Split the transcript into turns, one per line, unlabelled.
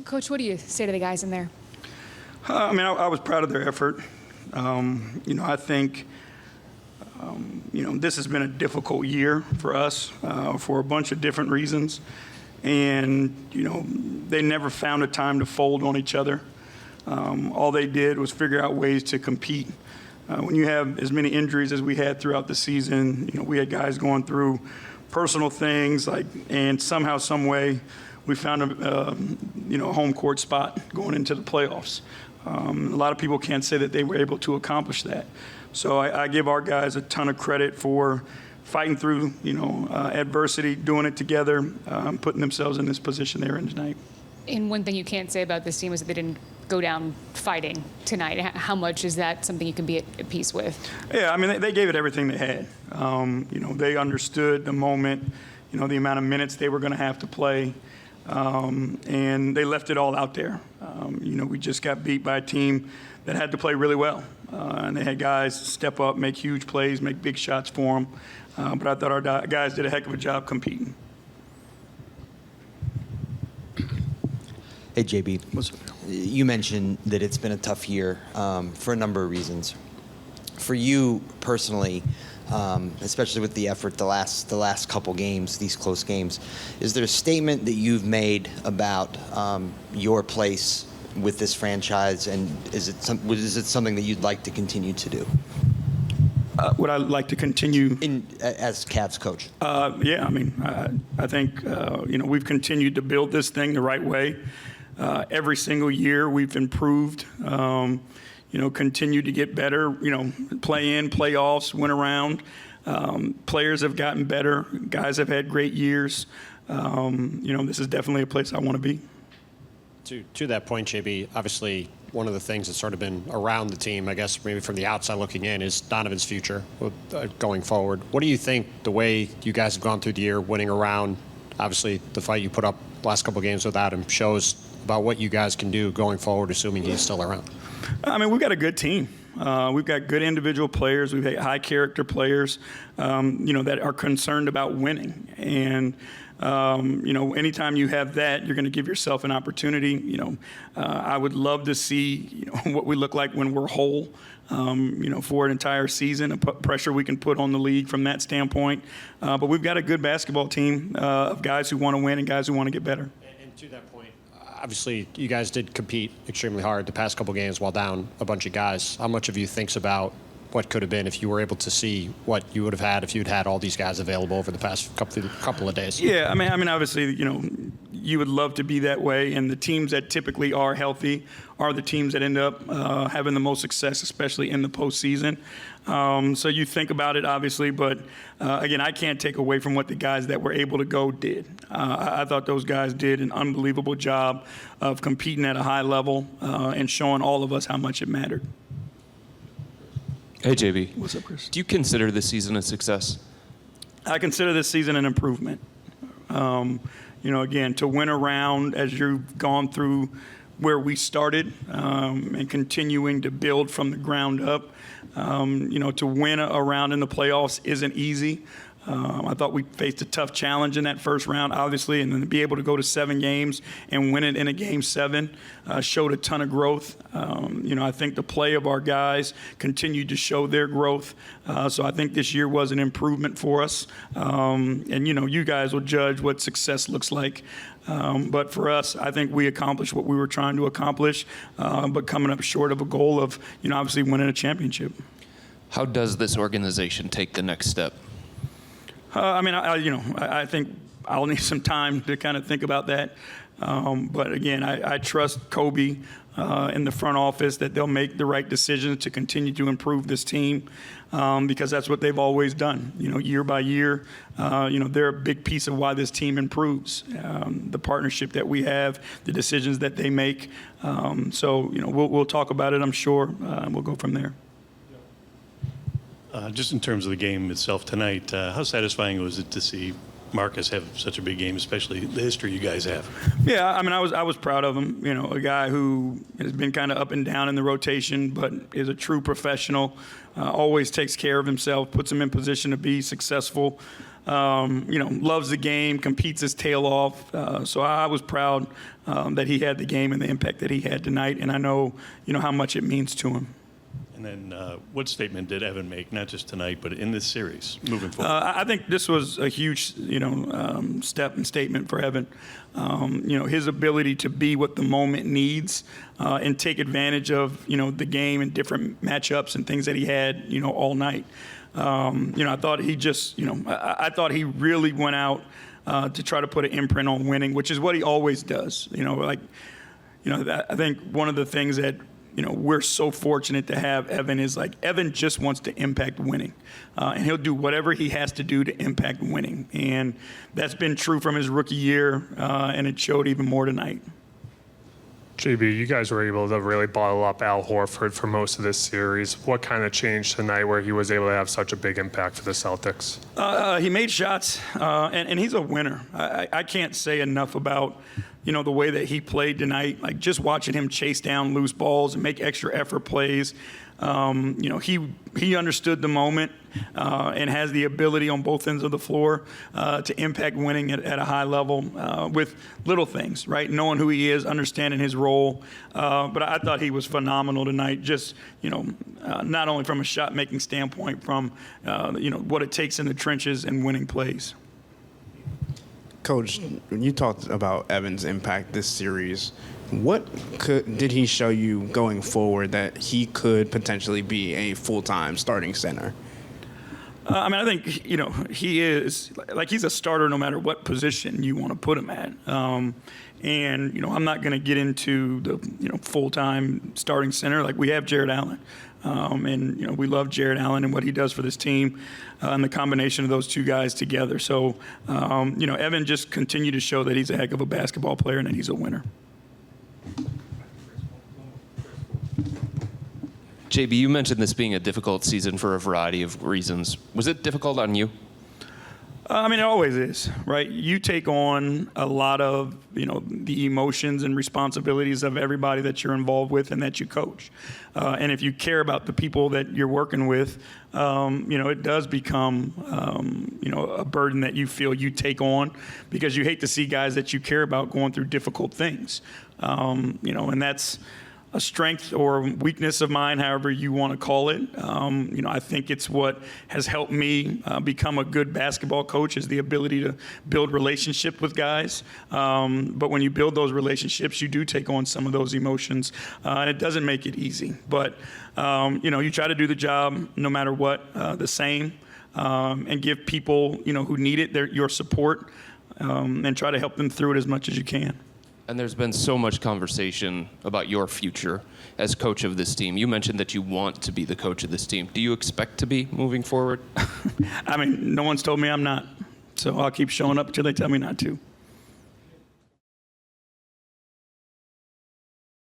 Coach, what do you say to the guys in there?
I was proud of their effort. I think, this has been a difficult year for us for a bunch of different reasons. And, they never found a time to fold on each other. All they did was figure out ways to compete. When you have as many injuries as we had throughout the season, we had guys going through personal things, and somehow, some way, we found a home court spot going into the playoffs. A lot of people can't say that they were able to accomplish that. So I give our guys a ton of credit for fighting through, adversity, doing it together, putting themselves in this position they're in tonight.
And one thing you can't say about this team is that they didn't go down fighting tonight. How much is that something you can be at peace with?
Yeah, they gave it everything they had. They understood the moment, the amount of minutes they were going to have to play, and they left it all out there. We just got beat by a team that had to play really well, and they had guys step up, make huge plays, make big shots for them. But I thought our guys did a heck of a job competing.
Hey, J.B.
What's up?
You mentioned that it's been a tough year for a number of reasons. For you personally, especially with the effort the last couple games, these close games, is there a statement that you've made about your place with this franchise, and is it something that you'd like to continue to do?
Would I like to continue
as Cavs coach?
Yeah, I think we've continued to build this thing the right way. Every single year we've improved. Continue to get better. Play in, playoffs, win around. Players have gotten better. Guys have had great years. This is definitely a place I want to be.
To that point, JB, obviously one of the things that's sort of been around the team, I guess maybe from the outside looking in, is Donovan's future going forward. What do you think, the way you guys have gone through the year, winning around, obviously the fight you put up last couple of games without him shows about what you guys can do going forward, assuming he's still around?
We've got a good team. We've got good individual players. We've got high character players, that are concerned about winning. And anytime you have that, you're going to give yourself an opportunity. I would love to see, what we look like when we're whole, for an entire season, the pressure we can put on the league from that standpoint. But we've got a good basketball team of guys who want to win and guys who want to get better.
And to that point, obviously you guys did compete extremely hard the past couple games while down a bunch of guys. How much of you thinks about what could have been if you were able to see what you would have had if you'd had all these guys available over the past couple of days?
Yeah, obviously, you would love to be that way, and the teams that typically are healthy are the teams that end up having the most success, especially in the postseason. So you think about it, obviously, but again, I can't take away from what the guys that were able to go did. I thought those guys did an unbelievable job of competing at a high level and showing all of us how much it mattered.
Hey, JB.
What's up, Chris?
Do you consider this season a success?
I consider this season an improvement. Again, to win around as you've gone through where we started and continuing to build from the ground up, to win around in the playoffs isn't easy. I thought we faced a tough challenge in that first round, obviously, and then to be able to go to 7 games and win it in a Game 7 showed a ton of growth. I think the play of our guys continued to show their growth. So I think this year was an improvement for us. You guys will judge what success looks like. But for us, I think we accomplished what we were trying to accomplish, but coming up short of a goal of, obviously winning a championship.
How does this organization take the next step?
I think I'll need some time to kind of think about that. But again, I trust Kobe in the front office that they'll make the right decisions to continue to improve this team because that's what they've always done. Year by year, they're a big piece of why this team improves. The partnership that we have, the decisions that they make. We'll talk about it, I'm sure, and we'll go from there.
Just in terms of the game itself tonight, how satisfying was it to see Marcus have such a big game, especially the history you guys have?
Yeah, I mean, I was proud of him. You know, a guy who has been kind of up and down in the rotation, but is a true professional. Always takes care of himself, puts him in position to be successful. You know, loves the game, competes his tail off. So I was proud that he had the game and the impact that he had tonight, and I know, you know, how much it means to him.
And then what statement did Evan make, not just tonight, but in this series moving forward?
I think this was a huge, you know, step and statement for Evan. You know, his ability to be what the moment needs and take advantage of, you know, the game and different matchups and things that he had, you know, all night. You know, I thought he just, you know, I thought he really went out to try to put an imprint on winning, which is what he always does. You know, like, you know, I think one of the things that, you know, we're so fortunate to have Evan is like Evan just wants to impact winning, and he'll do whatever he has to do to impact winning, and that's been true from his rookie year, and it showed even more tonight.
JB, you guys were able to really bottle up Al Horford for most of this series. What kind of changed tonight where he was able to have such a big impact for the Celtics?
He made shots, and he's a winner. I can't say enough about, you know, the way that he played tonight. Like just watching him chase down loose balls and make extra effort plays. You know, he understood the moment and has the ability on both ends of the floor to impact winning at a high level with little things, right? Knowing who he is, understanding his role. But I thought he was phenomenal tonight, just, you know, not only from a shot-making standpoint, from, you know, what it takes in the trenches and winning plays.
Coach, when you talked about Evan's impact this series, what did he show you going forward that he could potentially be a full-time starting center?
I mean, I think, you know, he is, like, he's a starter no matter what position you want to put him at. And, you know, I'm not going to get into the, you know, full-time starting center. Like, we have Jared Allen. And, you know, we love Jared Allen and what he does for this team and the combination of those two guys together. So, you know, Evan just continued to show that he's a heck of a basketball player and that he's a winner.
JB, you mentioned this being a difficult season for a variety of reasons. Was it difficult on you?
I mean, it always is, right? You take on a lot of, you know, the emotions and responsibilities of everybody that you're involved with and that you coach. And if you care about the people that you're working with, you know, it does become, you know, a burden that you feel you take on because you hate to see guys that you care about going through difficult things. You know, and that's a strength or weakness of mine, however you want to call it. You know, I think it's what has helped me become a good basketball coach is the ability to build relationship with guys. But when you build those relationships, you do take on some of those emotions, and it doesn't make it easy. But, you know, you try to do the job no matter what, the same, and give people, you know, who need it your support, and try to help them through it as much as you can.
And there's been so much conversation about your future as coach of this team. You mentioned that you want to be the coach of this team. Do you expect to be moving forward?
I mean, no one's told me I'm not. So I'll keep showing up until they tell me not to.